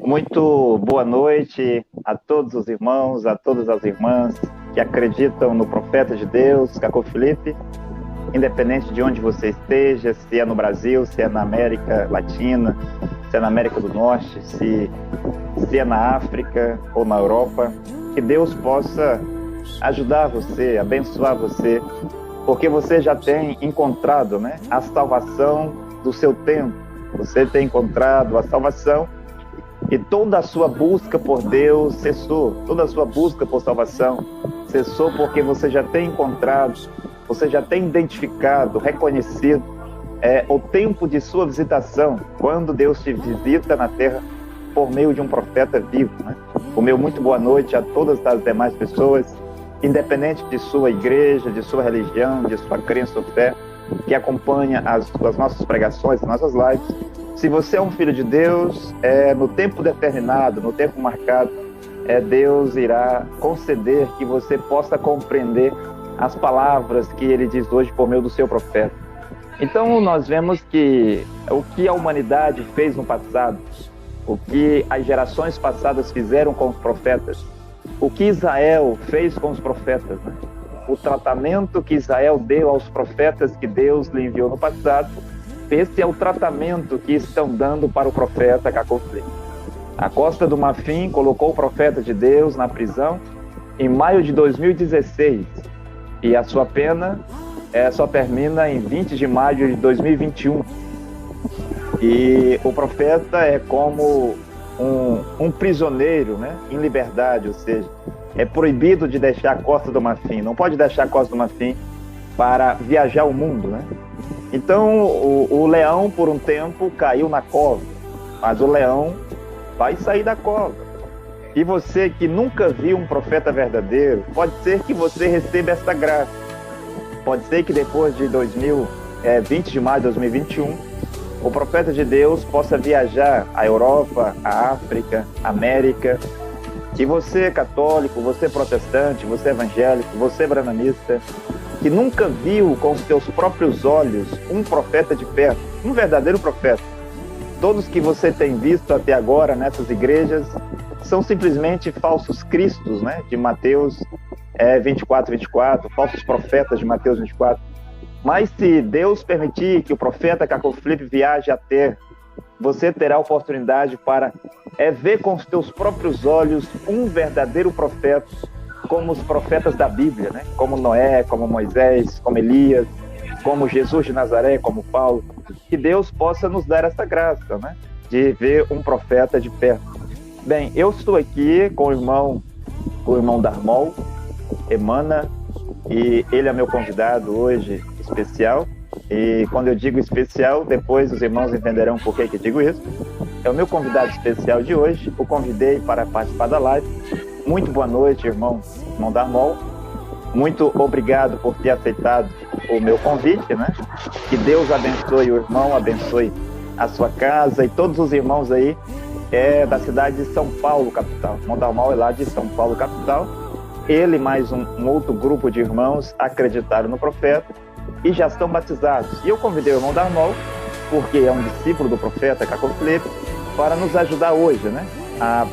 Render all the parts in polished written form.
Muito boa noite a todos os irmãos, a todas as irmãs que acreditam no profeta de Deus, Cacô Felipe, independente de onde você esteja, se é no Brasil, se é na América Latina, se é na América do Norte, se é na África ou na Europa, que Deus possa ajudar você, abençoar você, porque você já tem encontrado, né, a salvação do seu tempo. Você tem encontrado a salvação e toda a sua busca por Deus cessou, toda a sua busca por salvação cessou porque você já tem encontrado, você já tem identificado, reconhecido o tempo de sua visitação, quando Deus te visita na terra por meio de um profeta vivo, né? O meu muito boa noite a todas as demais pessoas, independente de sua igreja, de sua religião, de sua crença ou fé, que acompanha as nossas pregações, as nossas lives. Se você é um filho de Deus, no tempo determinado, no tempo marcado, Deus irá conceder que você possa compreender as palavras que Ele diz hoje por meio do seu profeta. Então, nós vemos que o que a humanidade fez no passado, o que as gerações passadas fizeram com os profetas, o que Israel fez com os profetas, né? O tratamento que Israel deu aos profetas que Deus lhe enviou no passado, esse é o tratamento que estão dando para o profeta Cacô Felipe. A Costa do Marfim colocou o profeta de Deus na prisão em maio de 2016 e a sua pena só termina em 20 de maio de 2021. E o profeta é como um prisioneiro, né, em liberdade, ou seja, é proibido de deixar a Costa do Marfim, não pode deixar a Costa do Marfim para viajar o mundo, né? Então, o leão, por um tempo, caiu na cova, mas o leão vai sair da cova. E você que nunca viu um profeta verdadeiro, pode ser que você receba essa graça. Pode ser que depois de 20 de maio de 2021, o profeta de Deus possa viajar à Europa, à África, à América. E você, católico, você protestante, você evangélico, você branamista, que nunca viu com os seus próprios olhos um profeta de perto, um verdadeiro profeta. Todos que você tem visto até agora nessas igrejas são simplesmente falsos cristos, né? De Mateus 24, falsos profetas de Mateus 24. Mas se Deus permitir que o profeta Cacô Felipe viaje à terra, você terá a oportunidade para ver com os teus próprios olhos um verdadeiro profeta, como os profetas da Bíblia, né? Como Noé, como Moisés, como Elias, como Jesus de Nazaré, como Paulo. Que Deus possa nos dar essa graça, né, de ver um profeta de perto. Bem, eu estou aqui com o irmão Darmol, Emana, e ele é meu convidado hoje especial. E quando eu digo especial, depois os irmãos entenderão por que digo isso. É o meu convidado especial de hoje, o convidei para participar da live. Muito boa noite, irmão Darmol. Muito obrigado por ter aceitado o meu convite, né? Que Deus abençoe o irmão, abençoe a sua casa e todos os irmãos aí da cidade de São Paulo, capital. O irmão Darmol é lá de São Paulo, capital. Ele e mais um outro grupo de irmãos acreditaram no profeta e já estão batizados. E eu convidei o irmão Darmol, porque é um discípulo do profeta Cacô Felipe, para nos ajudar hoje, né?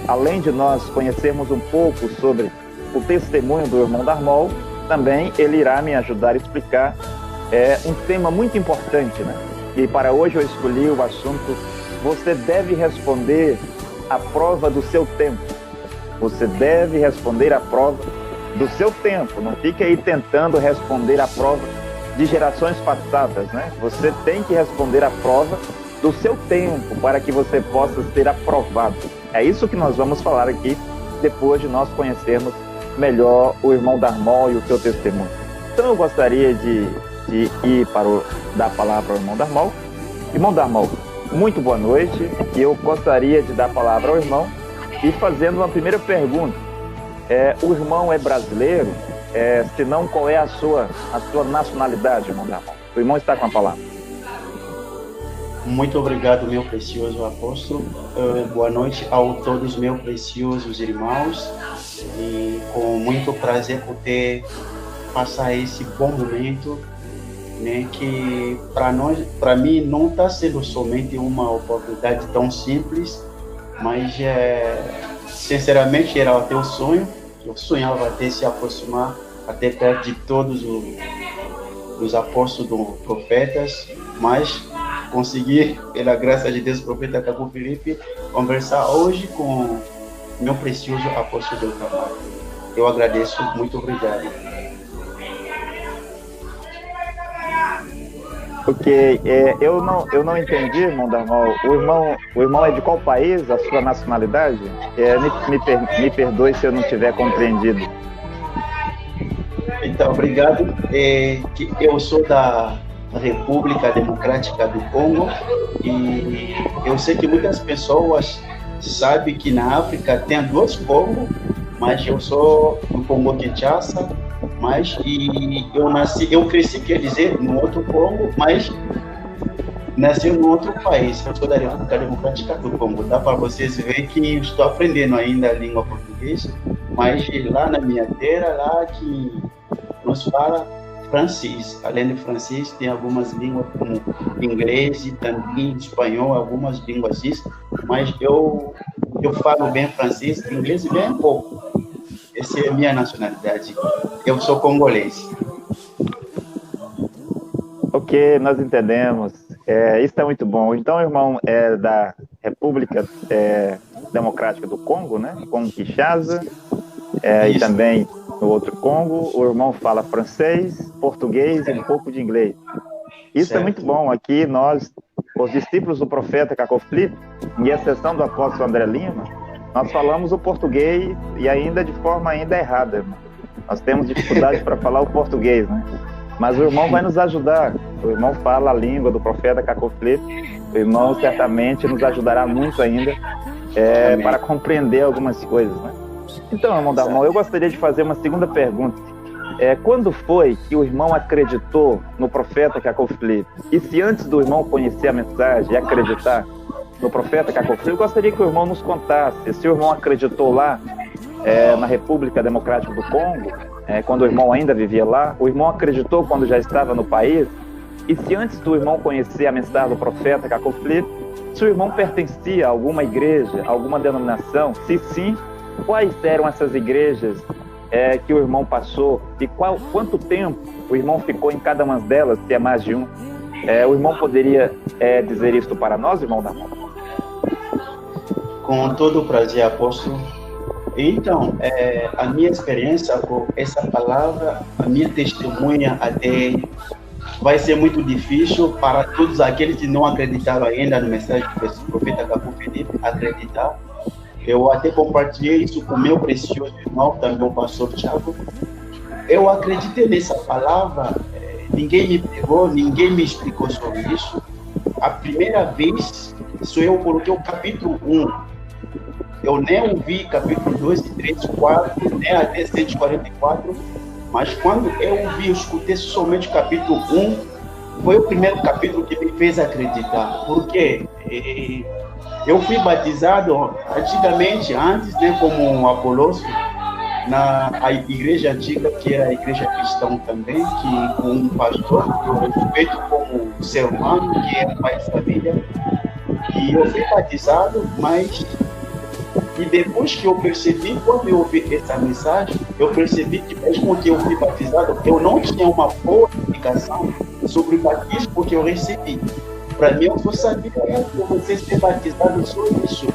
Além de nós conhecermos um pouco sobre o testemunho do irmão Darmol, também ele irá me ajudar a explicar um tema muito importante, né? E para hoje eu escolhi o assunto: você deve responder à prova do seu tempo. Você deve responder à prova do seu tempo. Não fique aí tentando responder à prova de gerações passadas, né? Você tem que responder à prova do seu tempo para que você possa ser aprovado. É isso que nós vamos falar aqui depois de nós conhecermos melhor o irmão Darmol e o seu testemunho. Então eu gostaria de ir para dar a palavra ao irmão Darmol. Irmão Darmol, muito boa noite, e eu gostaria de dar a palavra ao irmão e fazendo uma primeira pergunta. O irmão é brasileiro? Se não, qual é a sua nacionalidade, irmão Darmol? O irmão está com a palavra. Muito obrigado, meu precioso apóstolo. Boa noite a todos meus preciosos irmãos. E com muito prazer poder passar esse bom momento, né, que para mim não está sendo somente uma oportunidade tão simples, mas sinceramente era até o sonho. Eu sonhava até se aproximar até perto de todos os apóstolos, profetas, mas consegui, pela graça de Deus, o profeta Caco Felipe, conversar hoje com meu precioso apóstolo Deus Camargo. Eu agradeço, muito obrigado. Porque eu não entendi, irmão Darmal. O irmão é de qual país? A sua nacionalidade? Me perdoe se eu não tiver compreendido. Então, obrigado. Eu sou da República Democrática do Congo e eu sei que muitas pessoas sabem que na África tem dois Congos, mas eu sou do Congo Kinshasa, eu cresci, quer dizer, no outro Congo, mas nasci no outro país. Eu sou da República Democrática do Congo. Dá para vocês verem que estou aprendendo ainda a língua portuguesa, mas lá na minha terra, lá que nos fala francês. Além de francês, tem algumas línguas como inglês e também espanhol, algumas línguas assim, mas eu falo bem francês, inglês bem pouco. Essa é a minha nacionalidade. Eu sou congolês. Ok, nós entendemos. Isso é muito bom. Então, o irmão é da República Democrática do Congo, né? Congo Kinshasa, e também no outro Congo. O irmão fala francês, português e um pouco de inglês. Isso certo. É muito bom. Aqui nós, os discípulos do profeta Caco Felipe, em exceção do apóstolo André Lima, nós falamos o português e ainda de forma errada. Irmão. Nós temos dificuldade para falar o português, né? Mas o irmão vai nos ajudar. O irmão fala a língua do profeta Caco Felipe. O irmão certamente nos ajudará muito ainda para compreender algumas coisas, né? Então, irmão Darmal, eu gostaria de fazer uma segunda pergunta. Quando foi que o irmão acreditou no profeta Caco Felipe? E se antes do irmão conhecer a mensagem e acreditar no profeta Caco Felipe, eu gostaria que o irmão nos contasse se o irmão acreditou lá na República Democrática do Congo, quando o irmão ainda vivia lá, o irmão acreditou quando já estava no país, e se antes do irmão conhecer a mensagem do profeta Caco Felipe, se o irmão pertencia a alguma igreja, alguma denominação, se sim, quais eram essas igrejas que o irmão passou e quanto tempo o irmão ficou em cada uma delas, se é mais de um. O irmão poderia dizer isso para nós, irmão Darmal? Com todo o prazer, apóstolo. Então, a minha experiência com essa palavra, a minha testemunha até vai ser muito difícil para todos aqueles que não acreditaram ainda no mensagem do profeta Caco Felipe acreditar. Eu até compartilhei isso com meu precioso irmão, também o pastor Thiago. Eu acreditei nessa palavra, ninguém me pegou, ninguém me explicou sobre isso. A primeira vez, eu coloquei o capítulo 1. Eu nem ouvi capítulo 2, 3, 4, nem até 144, mas quando eu ouvi, eu escutei somente o capítulo 1, foi o primeiro capítulo que me fez acreditar. Porque eu fui batizado antigamente, antes, né, como um apolócio, na igreja antiga, que era a igreja cristã também, que com um pastor, que eu respeito como ser humano, que é pai de família. E eu fui batizado, mas... E depois que eu percebi, quando eu ouvi essa mensagem, eu percebi que mesmo que eu fui batizado, eu não tinha uma boa explicação sobre o batismo que eu recebi. Para mim, eu só sabia que você ser batizado só isso.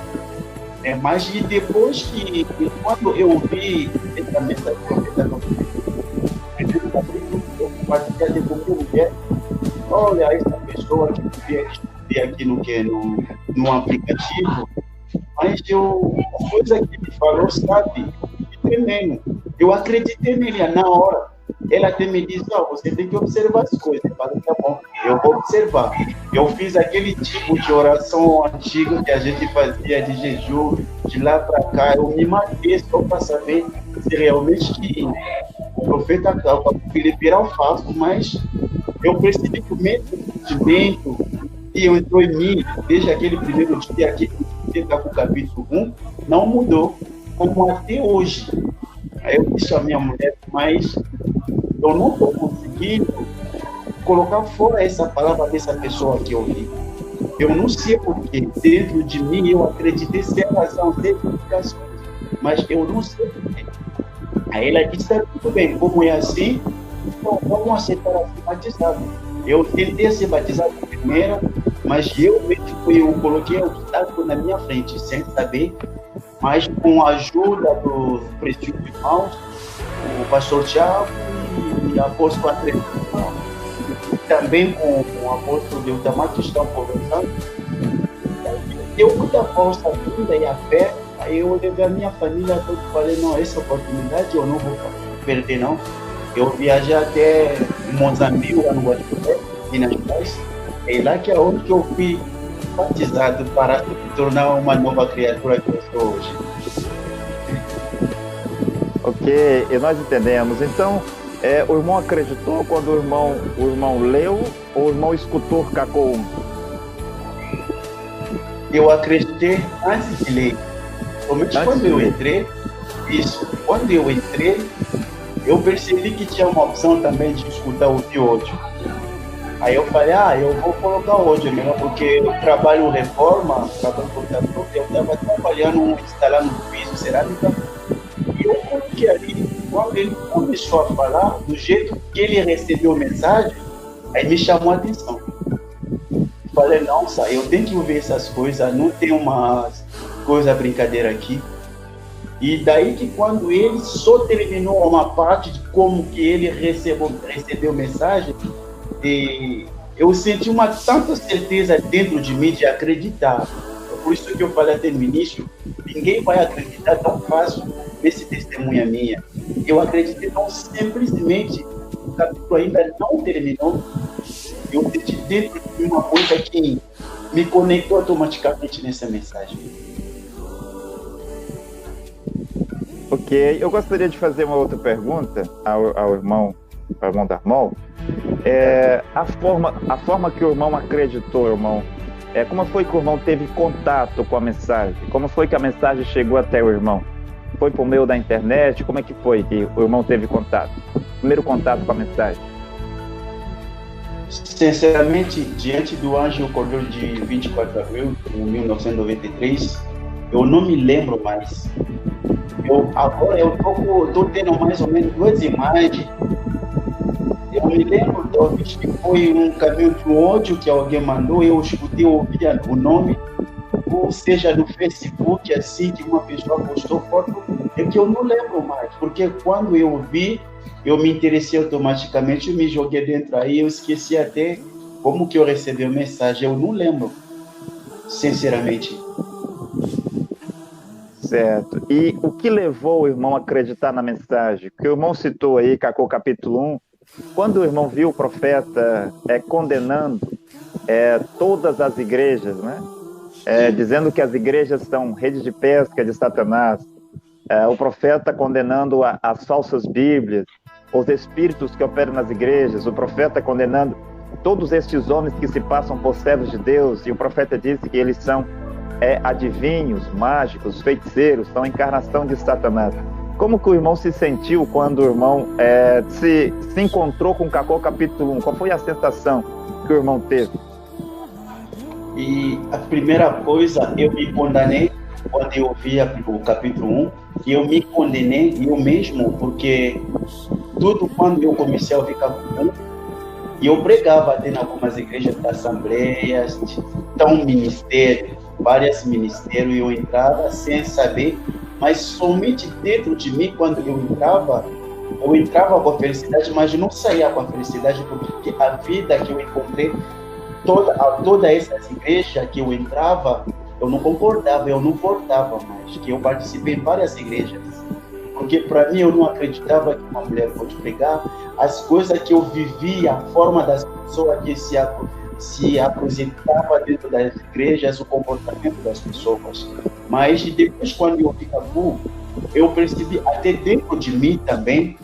Mas e depois que, quando eu ouvi essa mensagem, eu compartilhei com minha mulher, olha, essa pessoa que veio aqui no aplicativo, mas a coisa que ele falou, sabe, tremendo. Eu acreditei nele na hora. Ela até me disse, você tem que observar as coisas. Eu falei, tá bom, eu vou observar. Eu fiz aquele tipo de oração antiga que a gente fazia de jejum, de lá para cá. Eu me matei só para saber se realmente que o profeta Felipe era o falso, mas eu percebi que o mesmo sentimento que entrou em mim desde aquele primeiro dia que está com o capítulo 1, não mudou, como até hoje. Aí eu disse à minha mulher, mas eu não estou conseguindo colocar fora essa palavra dessa pessoa que eu vi. Eu não sei porque dentro de mim eu acreditei ser a razão de explicações, mas eu não sei porquê. Aí ela disse, tá tudo bem, como é assim, então vamos aceitar a ser batizado. Eu tentei ser batizado primeiro, mas eu coloquei o obstáculo na minha frente, sem saber, mas com a ajuda dos preciosos irmãos, o pastor Tiago e o apóstolo André, também com o apóstolo Deutamar, que estão conversando, deu muita força a vida e a fé. Aí eu levei a minha família toda e falei, não, essa oportunidade eu não vou perder, não. Eu viajei até Moçambique, lá no Guatemala, Minas Gerais. É lá que é onde eu fui batizado para se tornar uma nova criatura que eu sou hoje. Ok, e nós entendemos. Então, o irmão acreditou quando o irmão leu ou o irmão escutou Cacou 1? Eu acreditei antes de ler. Quando eu entrei, eu percebi que tinha uma opção também de escutar o áudio. Aí eu falei, eu vou colocar o áudio mesmo, porque eu trabalho reforma, eu estava trabalhando, instalando piso, cerâmica, e eu coloquei ali, quando ele começou a falar, do jeito que ele recebeu a mensagem, aí me chamou a atenção. Falei, nossa, eu tenho que ouvir essas coisas, não tem uma coisa brincadeira aqui. E daí que quando ele só terminou uma parte de como que ele recebeu mensagem, eu senti uma tanta certeza dentro de mim de acreditar. Por isso que eu falei até no início, ninguém vai acreditar tão fácil nesse testemunha minha. Eu acreditei tão simplesmente, o capítulo ainda não terminou, eu senti dentro de uma coisa que me conectou automaticamente nessa mensagem. Ok, eu gostaria de fazer uma outra pergunta ao irmão Darmon. A forma que o irmão acreditou, irmão, como foi que o irmão teve contato com a mensagem? Como foi que a mensagem chegou até o irmão? Foi por meio da internet? Como é que foi que o irmão teve contato? Primeiro contato com a mensagem. Sinceramente, diante do Anjo Cordeiro de 24 de abril de 1993, eu não me lembro mais. Agora eu estou tendo mais ou menos duas imagens. Eu me lembro talvez que foi um caminho de ódio que alguém mandou, eu escutei, ouvi o nome, ou seja, no Facebook, assim, que uma pessoa postou foto, é que eu não lembro mais, porque quando eu vi, eu me interessei automaticamente, eu me joguei dentro aí, eu esqueci até como que eu recebi a mensagem, eu não lembro, sinceramente. Certo. E o que levou o irmão a acreditar na mensagem? Que o irmão citou aí, Cacou capítulo 1, quando o irmão viu o profeta condenando todas as igrejas, né? Dizendo que as igrejas são redes de pesca de Satanás, o profeta condenando as falsas bíblias, os espíritos que operam nas igrejas, o profeta condenando todos estes homens que se passam por servos de Deus, e o profeta disse que eles são adivinhos, mágicos, feiticeiros, são a encarnação de Satanás. Como que o irmão se sentiu quando o irmão se encontrou com Cacou capítulo 1? Qual foi a sensação que o irmão teve? E a primeira coisa, eu me condenei quando eu vi o capítulo 1, e eu me condenei eu mesmo, porque tudo quando eu comecei a ouvir capítulo 1, e eu pregava até em algumas igrejas de assembleias, vários ministérios, e eu entrava sem saber, mas somente dentro de mim, quando eu entrava com a felicidade, mas não saía com a felicidade, porque a vida que eu encontrei, todas essas igrejas que eu entrava, eu não concordava, eu não portava mais, que eu participei em várias igrejas, porque para mim eu não acreditava que uma mulher pode pregar, as coisas que eu vivia, a forma das pessoas que se apresentava dentro das igrejas, o comportamento das pessoas. Mas depois, quando eu vi Cacou, eu percebi até dentro de mim também,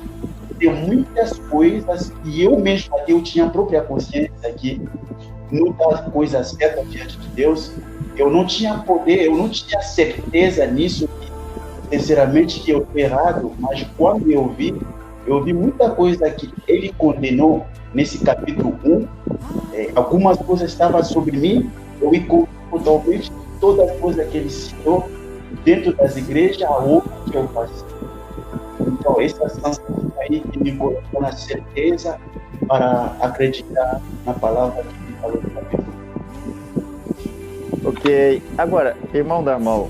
tem muitas coisas que eu mesmo, eu tinha a própria consciência que não das coisas certas diante de Deus, eu não tinha poder, eu não tinha certeza nisso, sinceramente, que eu estou errado, mas quando eu vi muita coisa que ele condenou nesse capítulo 1, algumas coisas estavam sobre mim, eu incluo totalmente toda a coisa que ele citou dentro das igrejas, aonde que eu passei. Então, essa sensação aí que me colocou na certeza para acreditar na palavra que ele falou para mim. Ok. Agora, irmão Darmon,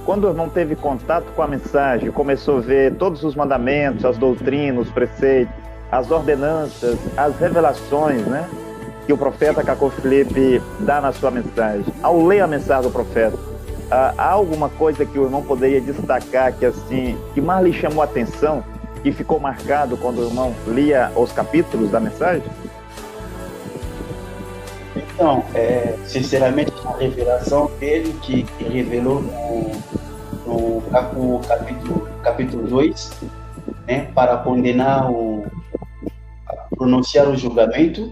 quando o irmão teve contato com a mensagem, começou a ver todos os mandamentos, as doutrinas, os preceitos, as ordenanças, as revelações, né, que o profeta Cacô Filipe dá na sua mensagem. Ao ler a mensagem do profeta, há alguma coisa que o irmão poderia destacar que assim, que mais lhe chamou a atenção, que ficou marcado quando o irmão lia os capítulos da mensagem? Então, sinceramente, a revelação dele que revelou no capítulo 2, né, para condenar pronunciar o julgamento,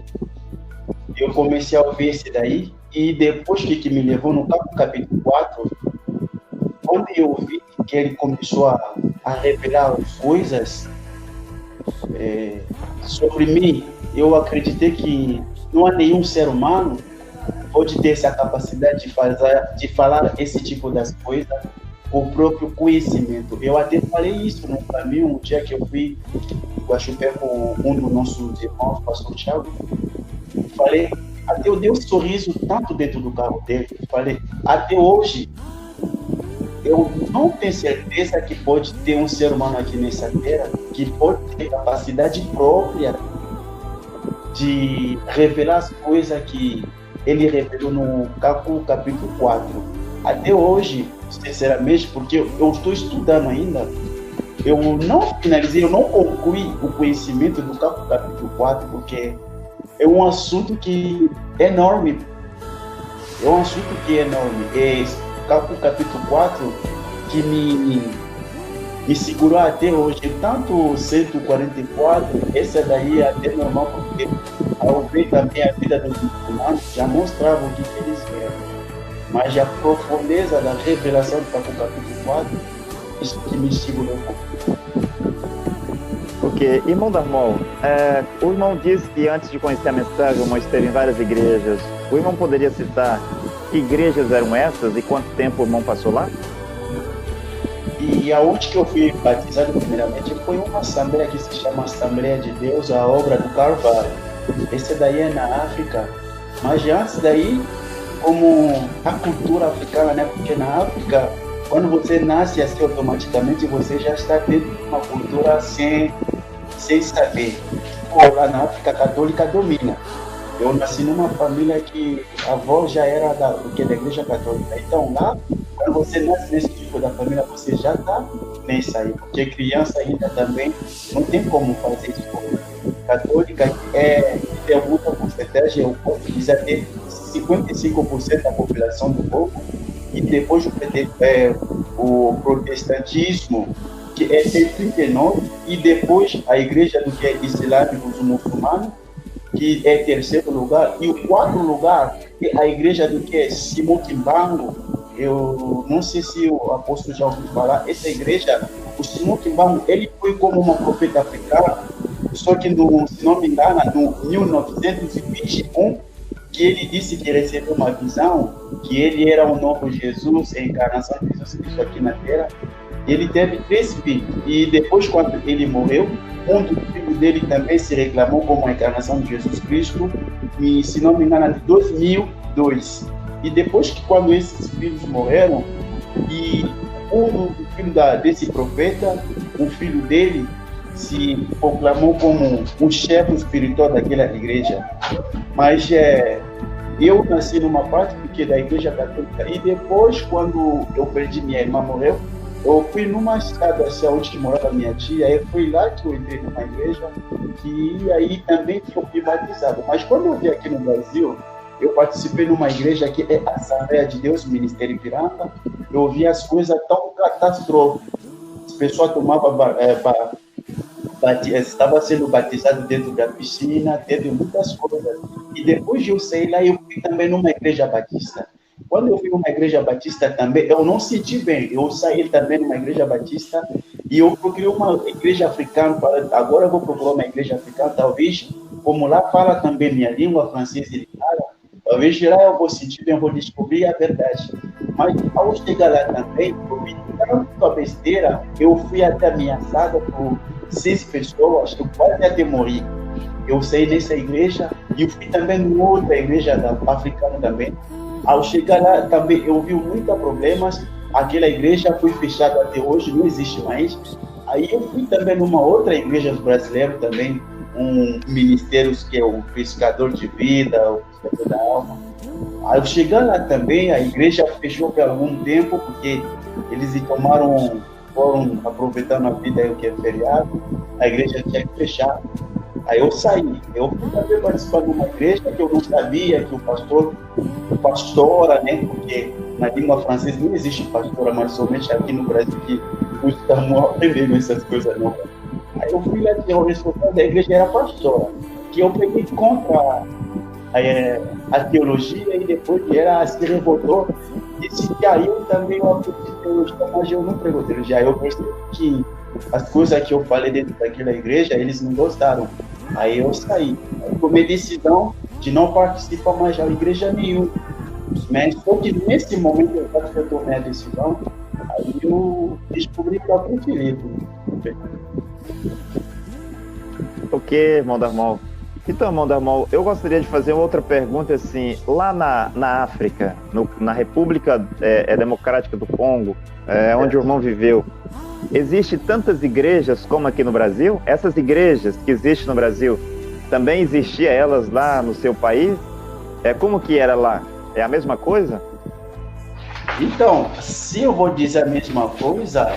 eu comecei a ouvir esse daí, e depois que me levou no capítulo 4, quando eu vi que ele começou a revelar as coisas sobre mim, eu acreditei que não há nenhum ser humano pode ter essa capacidade de falar esse tipo das coisas, o próprio conhecimento. Eu até falei isso no caminho, um dia que eu fui Guaxupé com um dos nossos irmãos, o pastor Thiago. Falei, até eu dei um sorriso tanto dentro do carro dele. Falei, até hoje, eu não tenho certeza que pode ter um ser humano aqui nessa terra que pode ter capacidade própria de revelar as coisas que ele revelou no capítulo 4. Até hoje, sinceramente, porque eu estou estudando ainda, eu não finalizei, eu não concluí o conhecimento do capítulo 4, porque é um assunto que é enorme. É um assunto que é enorme. O capítulo 4 que me segurou até hoje. Tanto 144, essa daí é até normal, porque ao ver também a vida dos muçulmanos, já mostrava o que eles eram. Mas a profundeza da revelação do capítulo 4, isso que me segurou um pouco. Ok. Irmão Darmon, o irmão disse que antes de conhecer a mensagem, o irmão esteve em várias igrejas. O irmão poderia citar que igrejas eram essas e quanto tempo o irmão passou lá? E aonde que eu fui batizado primeiramente foi uma assembleia que se chama Assembleia de Deus, a Obra do Carvalho. Esse daí é na África. Mas antes daí, como a cultura africana, né? Porque na África, quando você nasce assim automaticamente, você já está dentro de uma cultura sem saber. Lá na África, a católica domina. Eu nasci numa família que a avó já era da Igreja Católica. Então lá, quando você nasce nesse tipo da família, você já está nessa aí. Porque criança ainda também não tem como fazer isso. Católica tem muita porcentagem, eu posso dizer até 55% da população do povo. E depois o protestantismo, que é 39%, e depois a igreja do que é islâmico, os muçulmanos, que é terceiro lugar, e o quarto lugar é a igreja do que é Simão-Kimbangu. Eu não sei se o apóstolo já ouviu falar, essa igreja, o Simão-Kimbangu, ele foi como uma profeta africana, só que, se não me engano, no 1921, que ele disse que recebeu uma visão, que ele era o novo Jesus, a encarnação de Jesus Cristo aqui na Terra. Ele teve 3 filhos, e depois, quando ele morreu, um dos filhos dele também se reclamou como a encarnação de Jesus Cristo, e, se não me engano, em 2002. E depois que, quando esses filhos morreram, e um filho desse profeta, um filho dele, se proclamou como um chefe espiritual daquela igreja. Mas eu nasci numa parte porque da igreja católica, e depois, quando eu perdi minha irmã, morreu, eu fui numa estrada assim, onde morava minha tia, aí foi lá que eu entrei numa igreja, que aí também que eu fui batizado. Mas quando eu vim aqui no Brasil, eu participei numa igreja que é a Assembleia de Deus, Ministério Ipiranga. Eu vi as coisas tão catastróficas. As pessoas tomavam estava sendo batizado dentro da piscina, teve muitas coisas. E depois de eu sair lá, eu fui também numa igreja batista. Quando eu fui numa igreja batista também, eu não senti bem. Eu saí também numa igreja batista e eu procurei uma igreja africana. Agora eu vou procurar uma igreja africana, talvez, como lá fala também minha língua francesa e Talvez geral eu vou sentir, eu vou descobrir a verdade. Mas ao chegar lá também, eu vi tanto a besteira, eu fui até ameaçada por 6 pessoas, eu quase até morri. Eu saí nessa igreja e eu fui também em outra igreja africana também. Ao chegar lá também eu vi muitos problemas. Aquela igreja foi fechada até hoje, não existe mais. Aí eu fui também numa outra igreja brasileira também, um ministério que é o pescador de vida, o pescador da alma. Ao chegar lá também, a igreja fechou por algum tempo, porque eles foram aproveitando a vida aí, o que é feriado, a igreja tinha que fechar. Aí eu saí, eu fui também participar de uma igreja que eu não sabia que pastora, né, porque na língua francesa não existe pastora, mas somente aqui no Brasil que estamos aprendendo essas coisas novas. Aí eu fui lá, o responsável da igreja era pastora, que eu peguei contra a teologia e depois que ela se revoltou, disse que aí eu também aprendi teologia, mas eu não prego teologia. Aí eu percebi que as coisas que eu falei dentro daquela igreja, eles não gostaram. Aí eu saí. Eu tomei decisão de não participar mais da igreja nenhuma. Mas só que nesse momento eu tomei a decisão, aí eu descobri que eu preferi. Ok, irmão Darmol. Então, irmão Darmol, eu gostaria de fazer outra pergunta, assim, lá na África, na República Democrática do Congo, onde o irmão viveu, existe tantas igrejas como aqui no Brasil? Essas igrejas que existem no Brasil, também existiam elas lá no seu país? Como que era lá? É a mesma coisa? Então, se eu vou dizer a mesma coisa,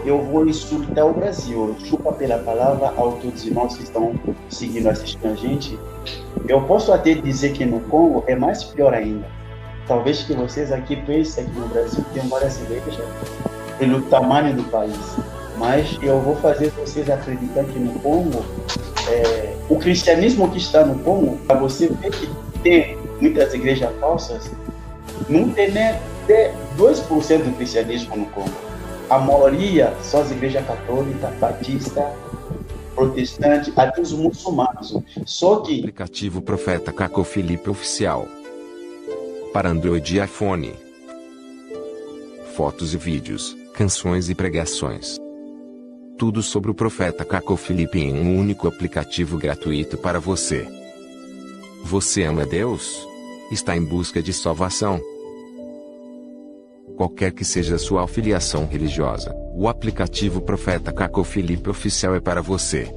eu vou insultar o Brasil. Chupa pela palavra a todos os irmãos que estão seguindo, assistindo a gente. Eu posso até dizer que no Congo é mais pior ainda. Talvez que vocês aqui pensem que no Brasil tem várias igrejas pelo tamanho do país. Mas eu vou fazer vocês acreditar que no Congo, o cristianismo que está no Congo, para você ver que tem muitas igrejas falsas, não tem nem 2% do cristianismo no Congo. A maioria são as igrejas católicas, batistas, protestantes, até os muçulmanos. Só que... Aplicativo Profeta Caco Felipe Oficial. Para Android e iPhone. Fotos e vídeos, canções e pregações. Tudo sobre o Profeta Caco Felipe em um único aplicativo gratuito para você. Você ama Deus? Está em busca de salvação? Qualquer que seja a sua afiliação religiosa, o aplicativo Profeta Caco Felipe Oficial é para você.